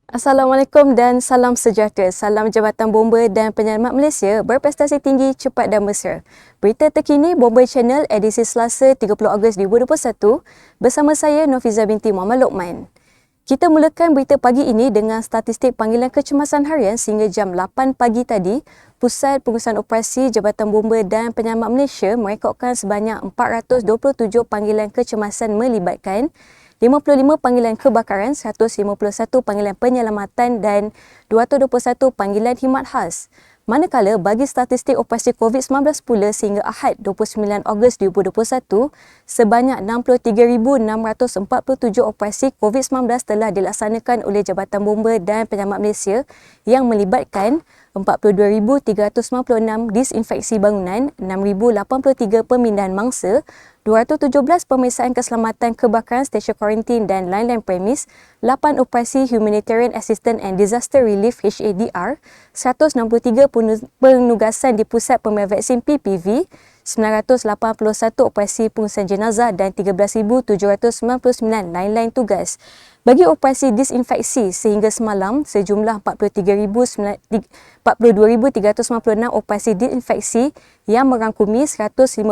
Assalamualaikum dan salam sejahtera. Salam Jabatan Bomba dan Penyelamat Malaysia berprestasi tinggi, cepat dan mesra. Berita terkini Bomba Channel edisi Selasa 30 Ogos 2021 bersama saya Nofiza binti Muhammad Lokman. Kita mulakan berita pagi ini dengan statistik panggilan kecemasan harian sehingga jam 8 pagi tadi. Pusat Pengurusan Operasi Jabatan Bomba dan Penyelamat Malaysia merekodkan sebanyak 427 panggilan kecemasan melibatkan 55 panggilan kebakaran, 151 panggilan penyelamatan dan 221 panggilan khidmat khas. Manakala bagi statistik operasi COVID-19 pula sehingga Ahad 29 Ogos 2021, sebanyak 63,647 operasi COVID-19 telah dilaksanakan oleh Jabatan Bomba dan Penyelamat Malaysia yang melibatkan 42,396 disinfeksi bangunan, 6,083 pemindahan mangsa, 217 pemeriksaan keselamatan kebakaran stesen kuarantin dan lain-lain premis, 8 operasi Humanitarian Assistance and Disaster Relief HADR, 163 penugasan di Pusat Pemberian Vaksin PPV, 981 operasi pengurusan jenazah dan 13,799 lain-lain tugas. Bagi operasi disinfeksi sehingga semalam, sejumlah 42,396 operasi disinfeksi yang merangkumi 157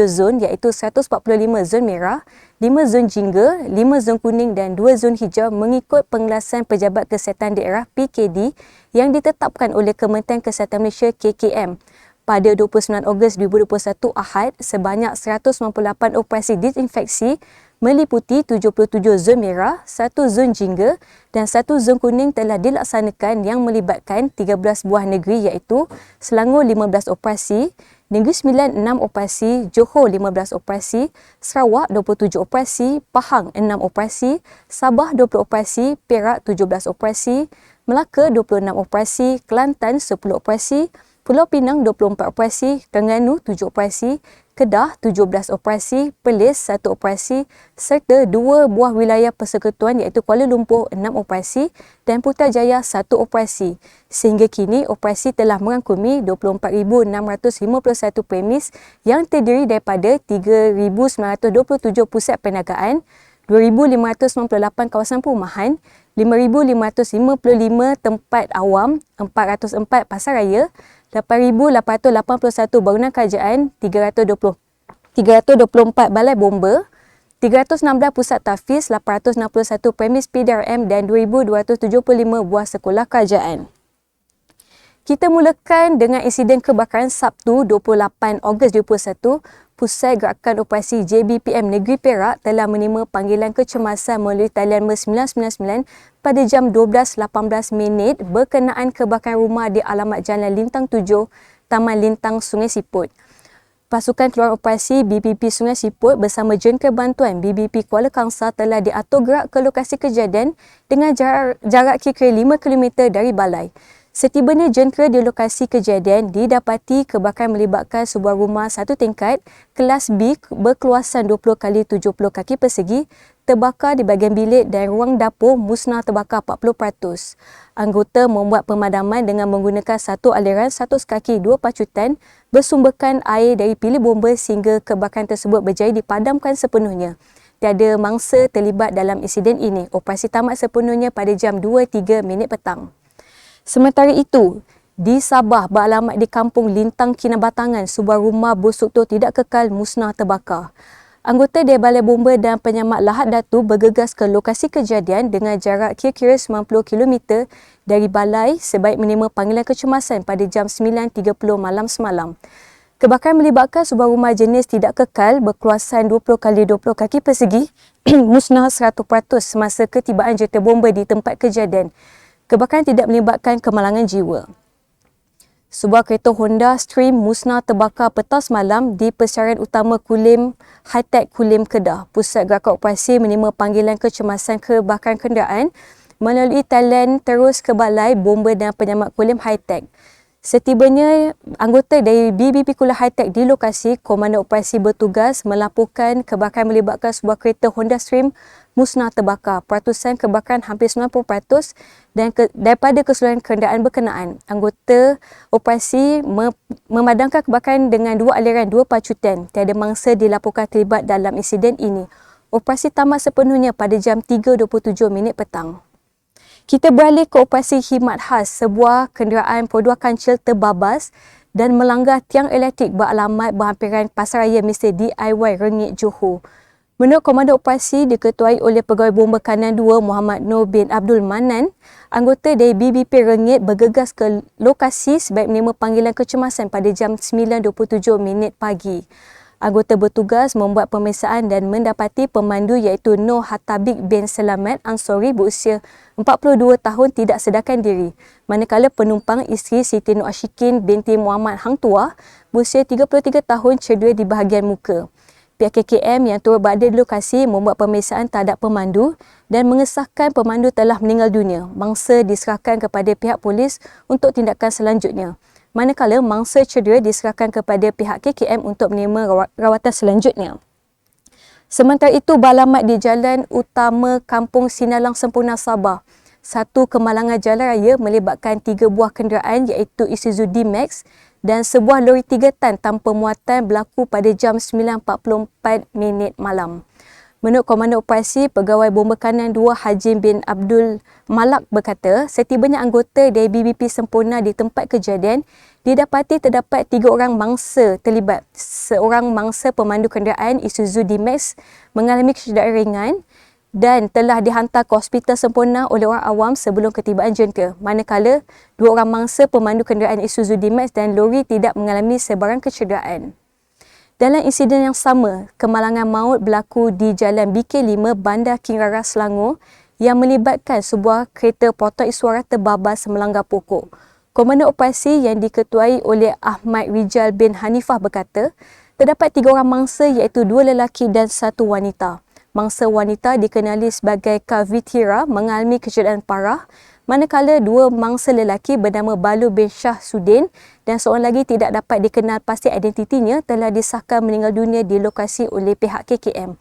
zon iaitu 145 zon merah, 5 zon jingga, 5 zon kuning dan 2 zon hijau mengikut pengelasan Pejabat Kesihatan Daerah PKD yang ditetapkan oleh Kementerian Kesihatan Malaysia KKM. Pada 29 Ogos 2021 Ahad, sebanyak 198 operasi disinfeksi meliputi 77 zon merah, 1 zon jingga dan 1 zon kuning telah dilaksanakan yang melibatkan 13 buah negeri iaitu Selangor 15 operasi, Negeri Sembilan 6 operasi, Johor 15 operasi, Sarawak 27 operasi, Pahang 6 operasi, Sabah 20 operasi, Perak 17 operasi, Melaka 26 operasi, Kelantan 10 operasi, Pulau Pinang 24 operasi, Terengganu 7 operasi, Kedah 17 operasi, Perlis 1 operasi serta 2 buah wilayah persekutuan iaitu Kuala Lumpur 6 operasi dan Putrajaya 1 operasi. Sehingga kini operasi telah merangkumi 24,651 premis yang terdiri daripada 3,927 pusat perniagaan, 2,598 kawasan perumahan, 5,555 tempat awam, 404 pasaraya, 8,881 bangunan kerajaan, 324 balai bomba, 316 pusat tahfiz, 861 premis PDRM dan 2,275 buah sekolah kerajaan. Kita mulakan dengan insiden kebakaran Sabtu 28 Ogos 2021. Pusat Gerakan Operasi JBPM Negeri Perak telah menerima panggilan kecemasan melalui talian 999 pada jam 12.18 berkenaan kebakaran rumah di alamat Jalan Lintang 7, Taman Lintang, Sungai Siput. Pasukan Keluaran Operasi BPP Sungai Siput bersama jentera bantuan BPP Kuala Kangsar telah diatur gerak ke lokasi kejadian dengan jarak kira-kira 5 km dari balai. Setibanya jentera di lokasi kejadian, didapati kebakaran melibatkan sebuah rumah satu tingkat kelas B berkeluasan 20 x 70 kaki persegi, terbakar di bahagian bilik dan ruang dapur musnah terbakar 40%. Anggota membuat pemadaman dengan menggunakan satu aliran 100 kaki 2 pacutan bersumberkan air dari bilik bomba sehingga kebakaran tersebut berjaya dipadamkan sepenuhnya. Tiada mangsa terlibat dalam insiden ini. Operasi tamat sepenuhnya pada jam 2.03 petang. Sementara itu, di Sabah beralamat di Kampung Lintang Kinabatangan, sebuah rumah berstruktur tidak kekal musnah terbakar. Anggota dari Balai Bomba dan Penyelamat Lahad Datu bergegas ke lokasi kejadian dengan jarak kira-kira 90 km dari balai sebaik menerima panggilan kecemasan pada jam 9.30 malam semalam. Kebakaran melibatkan sebuah rumah jenis tidak kekal berkeluasan 20 x 20 kaki persegi musnah 100% semasa ketibaan jentera bomba di tempat kejadian. Kebakaran tidak melibatkan kemalangan jiwa. Sebuah kereta Honda Stream musnah terbakar petang semalam di persiaran utama Kulim Hi-Tech Kulim Kedah. Pusat Gerakan Operasi menerima panggilan kecemasan kebakaran kenderaan melalui talian terus ke Balai Bomba dan Penyelamat Kulim Hi-Tech. Setibanya anggota dari BBP Kulim Hi-Tech di lokasi, Komandan Operasi bertugas melaporkan kebakaran melibatkan sebuah kereta Honda Stream musnah terbakar. Peratusan kebakaran hampir 90% dan daripada keseluruhan kenderaan berkenaan. Anggota operasi memadamkan kebakaran dengan 2 aliran 2 pacutan. Tiada mangsa dilaporkan terlibat dalam insiden ini. Operasi tamat sepenuhnya pada jam 3.27 petang. Kita beralih ke operasi khidmat khas. Sebuah kenderaan produk kancil terbabas dan melanggar tiang elektrik beralamat berhampiran Pasaraya Mr. DIY Rengit Johor. Menurut Komando Operasi diketuai oleh Pegawai Bomba Kanan 2 Muhammad Nur bin Abdul Manan, anggota dari BBP Rengit bergegas ke lokasi sebaik menerima panggilan kecemasan pada jam 9.27 pagi. Anggota bertugas membuat pemeriksaan dan mendapati pemandu iaitu Nur Hatabik bin Selamat Ansori berusia 42 tahun tidak sedarkan diri. Manakala penumpang isteri Siti Nur Ashikin binti Muhammad Hang Tuah berusia 33 tahun cedera di bahagian muka. Pihak KKM yang turut berada di lokasi membuat pemeriksaan terhadap pemandu dan mengesahkan pemandu telah meninggal dunia. Mangsa diserahkan kepada pihak polis untuk tindakan selanjutnya. Manakala mangsa cedera diserahkan kepada pihak KKM untuk menerima rawatan selanjutnya. Sementara itu, beralamat di Jalan Utama Kampung Sinalang Sempurna Sabah, satu kemalangan jalan raya melibatkan 3 buah kenderaan iaitu Isuzu D-Max dan sebuah lori 3 tan tanpa muatan berlaku pada jam 9.44 malam. Menurut Komando Operasi, Pegawai Bomba Kanan 2 Haji bin Abdul Malak berkata, setibanya anggota dari BBP Sempurna di tempat kejadian, didapati terdapat 3 orang mangsa terlibat. Seorang mangsa pemandu kenderaan Isuzu D-Max mengalami kecederaan ringan dan telah dihantar ke Hospital Sempurna oleh orang awam sebelum ketibaan jangka. Manakala 2 orang mangsa pemandu kenderaan Isuzu D-Max dan lori tidak mengalami sebarang kecederaan. Dalam insiden yang sama, kemalangan maut berlaku di Jalan BK5 Bandar King Rara Selangor yang melibatkan sebuah kereta potok suara terbabas melanggar pokok. Komando Operasi yang diketuai oleh Ahmad Rijal bin Hanifah berkata, terdapat 3 orang mangsa iaitu 2 lelaki dan 1 wanita. Mangsa wanita dikenali sebagai Kavitira mengalami kecederaan parah, manakala 2 mangsa lelaki bernama Balu bin Shah Sudin dan seorang lagi tidak dapat dikenal pasti identitinya telah disahkan meninggal dunia di lokasi oleh pihak KKM.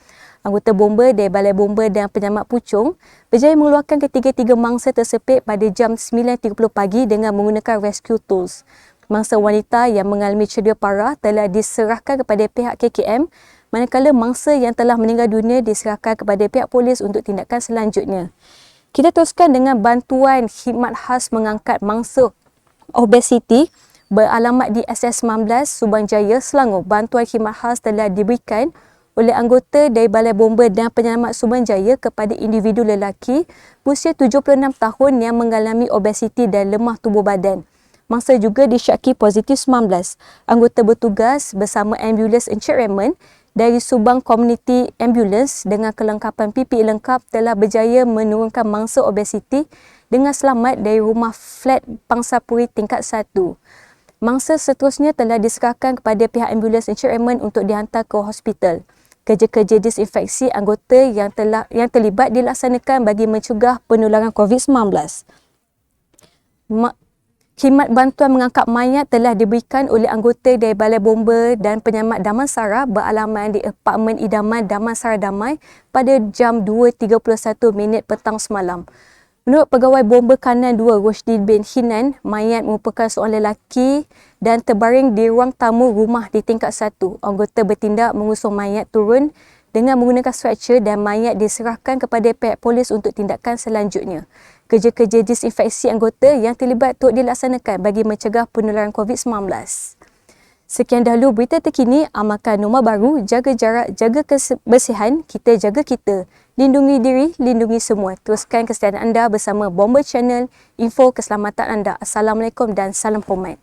Anggota bomba dari Balai Bomba dan Penyelamat Puchong berjaya mengeluarkan ketiga-tiga mangsa tersepit pada jam 9.30 pagi dengan menggunakan rescue tools. Mangsa wanita yang mengalami cedera parah telah diserahkan kepada pihak KKM, manakala mangsa yang telah meninggal dunia diserahkan kepada pihak polis untuk tindakan selanjutnya. Kita teruskan dengan bantuan khidmat khas mengangkat mangsa obesiti beralamat di SS19 Subang Jaya, Selangor. Bantuan khidmat khas telah diberikan oleh anggota dari Balai Bomba dan Penyelamat Subang Jaya kepada individu lelaki berusia 76 tahun yang mengalami obesiti dan lemah tubuh badan. Mangsa juga disyaki positif 19. Anggota bertugas bersama ambulans Encik Raymond dari Subang Community Ambulance dengan kelengkapan PPE lengkap telah berjaya menurunkan mangsa obesiti dengan selamat dari rumah flat Pangsapuri tingkat 1. Mangsa seterusnya telah diserahkan kepada pihak ambulans Encik Raymond untuk dihantar ke hospital. Kerja-kerja disinfeksi anggota yang terlibat dilaksanakan bagi mencegah penularan COVID-19. Khidmat bantuan mengangkat mayat telah diberikan oleh anggota dari Balai Bomba dan Penyelamat Damansara beralamat di Apartmen Idaman Damansara Damai pada jam 2.31 petang semalam. Menurut Pegawai Bomba Kanan 2 Rosdi bin Hinan, mayat merupakan seorang lelaki dan terbaring di ruang tamu rumah di tingkat 1. Anggota bertindak mengusung mayat turun dengan menggunakan stretcher dan mayat diserahkan kepada pihak polis untuk tindakan selanjutnya. Kerja-kerja disinfeksi anggota yang terlibat turut dilaksanakan bagi mencegah penularan COVID-19. Sekian dahulu berita terkini, amalkan norma baru, jaga jarak, jaga kebersihan, kita jaga kita. Lindungi diri, lindungi semua. Teruskan kesetiaan anda bersama Bomba Channel, info keselamatan anda. Assalamualaikum dan salam hormat.